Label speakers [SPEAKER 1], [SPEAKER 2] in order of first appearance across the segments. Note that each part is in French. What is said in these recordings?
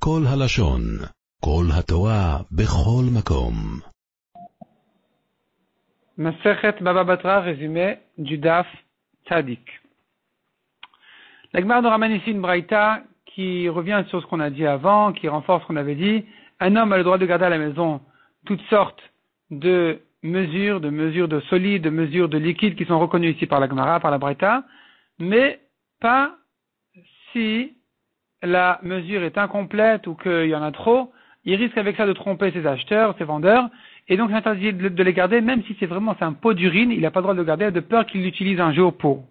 [SPEAKER 1] כל הלשון, כל התורה, בכל מקום.
[SPEAKER 2] Masechet Baba Batra, résumé du Daf Tzadik. La Gemara nous ramène ici une braïta qui revient sur ce qu'on a dit avant, qui renforce ce qu'on avait dit. Un homme a le droit de garder à la maison toutes sortes de mesures de solides, de mesures de liquides qui sont reconnues ici par la Gemara, par la braïta, mais pas si la mesure est incomplète ou qu'il y en a trop. Il risque avec ça de tromper ses acheteurs, ses vendeurs, et donc c'est interdit de les garder, même si c'est un pot d'urine, il n'a pas le droit de le garder de peur qu'il l'utilise un jour pour.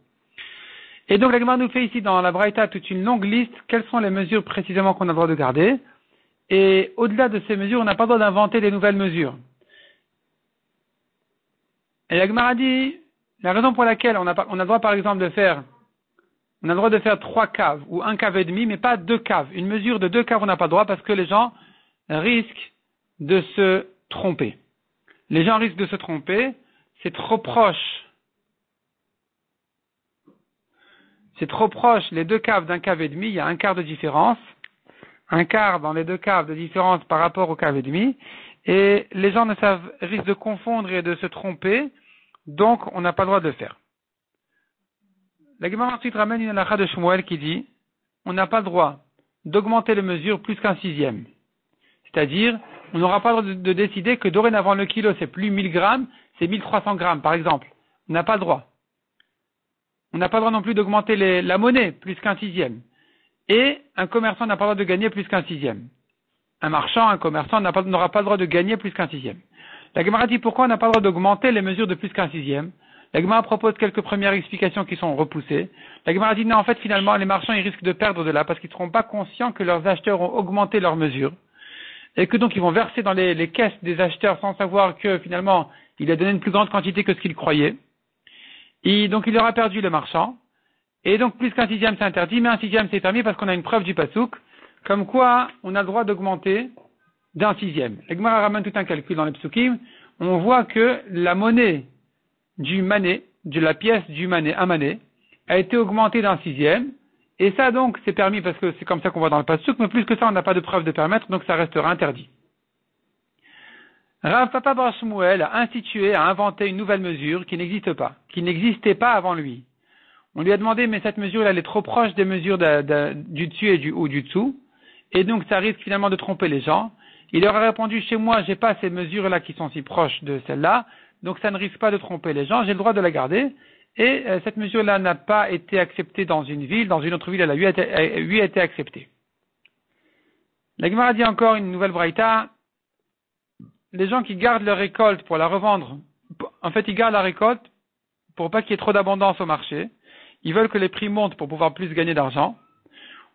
[SPEAKER 2] Et donc la Gemara nous fait ici dans la braïta toute une longue liste, quelles sont les mesures précisément qu'on a le droit de garder, et au-delà de ces mesures, on n'a pas le droit d'inventer des nouvelles mesures. Et la Gemara dit, la raison pour laquelle on a le droit par exemple on a le droit de faire 3 caves, ou 1 cave et demi, mais pas 2 caves. Une mesure de 2 caves, on n'a pas le droit parce que les gens risquent de se tromper. Les gens risquent de se tromper, c'est trop proche. C'est trop proche, les 2 caves d'un cave et demi, il y a 1 quart de différence. 1 quart dans les 2 caves de différence par rapport au cave et demi. Et les gens risquent de confondre et de se tromper, donc on n'a pas le droit de le faire. La Gemara ensuite ramène une halakha de Shmuel qui dit, on n'a pas le droit d'augmenter les mesures plus qu'un sixième. C'est-à-dire, on n'aura pas le droit de décider que dorénavant le kilo c'est plus 1000 grammes, c'est 1300 grammes par exemple. On n'a pas le droit. On n'a pas le droit non plus d'augmenter la monnaie plus qu'un sixième. Et un commerçant n'a pas le droit de gagner plus qu'un sixième. Un marchand, un commerçant n'aura pas le droit de gagner plus qu'un sixième. La Gemara dit pourquoi on n'a pas le droit d'augmenter les mesures de plus qu'un sixième. La Gemara propose quelques premières explications qui sont repoussées. La Gemara dit non, en fait, finalement, les marchands, ils risquent de perdre de là parce qu'ils ne seront pas conscients que leurs acheteurs ont augmenté leurs mesures. Et que donc, ils vont verser dans les caisses des acheteurs sans savoir que, finalement, il a donné une plus grande quantité que ce qu'ils croyaient. Et donc, il aura perdu le marchand. Et donc, plus qu'un sixième, c'est interdit, mais un sixième, c'est permis parce qu'on a une preuve du pasouk, comme quoi on a le droit d'augmenter d'un sixième. La Gemara ramène tout un calcul dans les psukim. On voit que la monnaie du mané, de la pièce du mané, un mané, a été augmenté d'un sixième, et ça donc c'est permis parce que c'est comme ça qu'on voit dans le pasuk, mais plus que ça on n'a pas de preuve de permettre, donc ça restera interdit. Rav Papa Bar Shmuel a inventé une nouvelle mesure qui n'existait pas avant lui. On lui a demandé, mais cette mesure elle est trop proche des mesures du dessus et du dessous, et donc ça risque finalement de tromper les gens. Il leur a répondu, chez moi j'ai pas ces mesures là qui sont si proches de celles-là, donc ça ne risque pas de tromper les gens, j'ai le droit de la garder. Et cette mesure-là n'a pas été acceptée dans une ville, dans une autre ville, elle a été acceptée. La Gemara dit encore une nouvelle braïta, les gens qui gardent leur récolte pour la revendre, en fait ils gardent la récolte pour pas qu'il y ait trop d'abondance au marché, ils veulent que les prix montent pour pouvoir plus gagner d'argent,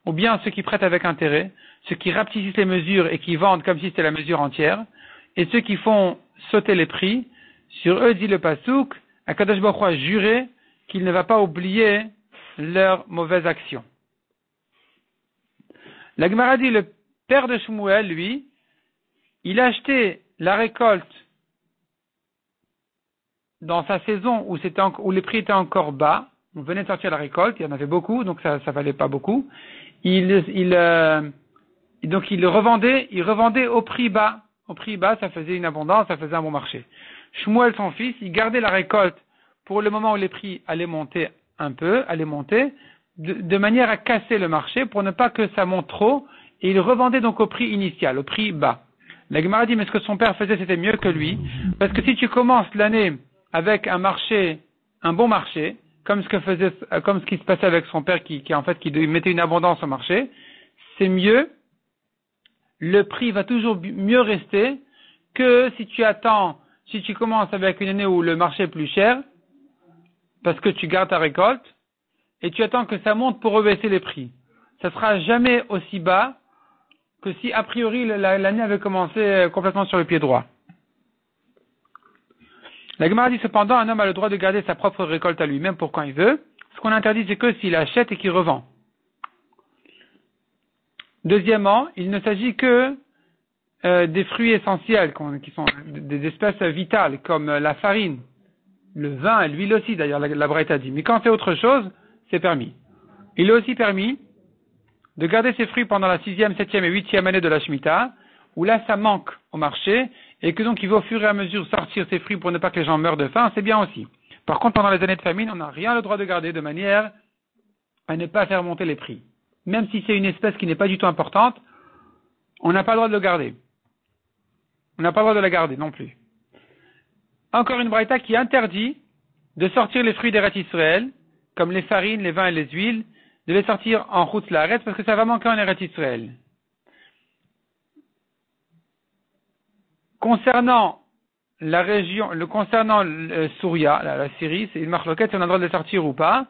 [SPEAKER 2] ou bien ceux qui prêtent avec intérêt, ceux qui rapetissent les mesures et qui vendent comme si c'était la mesure entière, et ceux qui font sauter les prix. Sur eux, dit le Passouk, Akadosh Baruch Hu a juré qu'il ne va pas oublier leurs mauvaises actions. La Gemara dit, le père de Shmuel, lui, il a acheté la récolte dans sa saison où les prix étaient encore bas. On venait de sortir la récolte, il y en avait beaucoup, donc ça valait pas beaucoup. Donc il le revendait au prix bas. Au prix bas, ça faisait une abondance, ça faisait un bon marché. Shmuel, son fils, il gardait la récolte pour le moment où les prix allaient monter de manière à casser le marché pour ne pas que ça monte trop, et il revendait donc au prix initial, au prix bas. La Gemara dit, mais ce que son père faisait, c'était mieux que lui, parce que si tu commences l'année avec un bon marché, comme ce qui se passait avec son père qui mettait une abondance au marché, c'est mieux, le prix va toujours mieux rester que si tu commences avec une année où le marché est plus cher, parce que tu gardes ta récolte, et tu attends que ça monte pour rebaisser les prix. Ça sera jamais aussi bas que si a priori l'année avait commencé complètement sur le pied droit. La Gemara dit cependant, un homme a le droit de garder sa propre récolte à lui-même pour quand il veut. Ce qu'on interdit, c'est que s'il achète et qu'il revend. Deuxièmement, il ne s'agit que des fruits essentiels qui sont des espèces vitales comme la farine, le vin et l'huile aussi, d'ailleurs la braïta dit. Mais quand c'est autre chose, c'est permis. Il est aussi permis de garder ses fruits pendant la 6e, 7e et 8e année de la Shemitah, où là ça manque au marché, et que donc il va au fur et à mesure sortir ses fruits pour ne pas que les gens meurent de faim, c'est bien aussi. Par contre, pendant les années de famine, on n'a rien le droit de garder de manière à ne pas faire monter les prix. Même si c'est une espèce qui n'est pas du tout importante, on n'a pas le droit de le garder. On n'a pas le droit de la garder non plus. Encore une braïta qui interdit de sortir les fruits d'Eretz Israël, comme les farines, les vins et les huiles, de les sortir en Chutz La'aretz parce que ça va manquer en Eretz Israël. Concernant la région, concernant le Souria, la Syrie, c'est une marloquette si on a le droit de les sortir ou pas.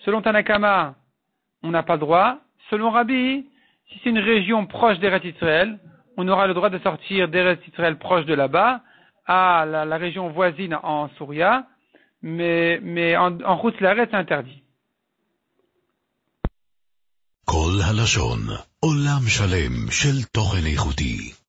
[SPEAKER 2] Selon Tanakama, on n'a pas le droit. Selon Rabbi, si c'est une région proche d'Eretz Israël, on aura le droit de sortir d'Eretz Israël proche de là-bas à la région voisine en Souria, mais en Chutz La'aretz c'est interdit.
[SPEAKER 1] כל הלשון, עולם שלם של תוכן איכותי.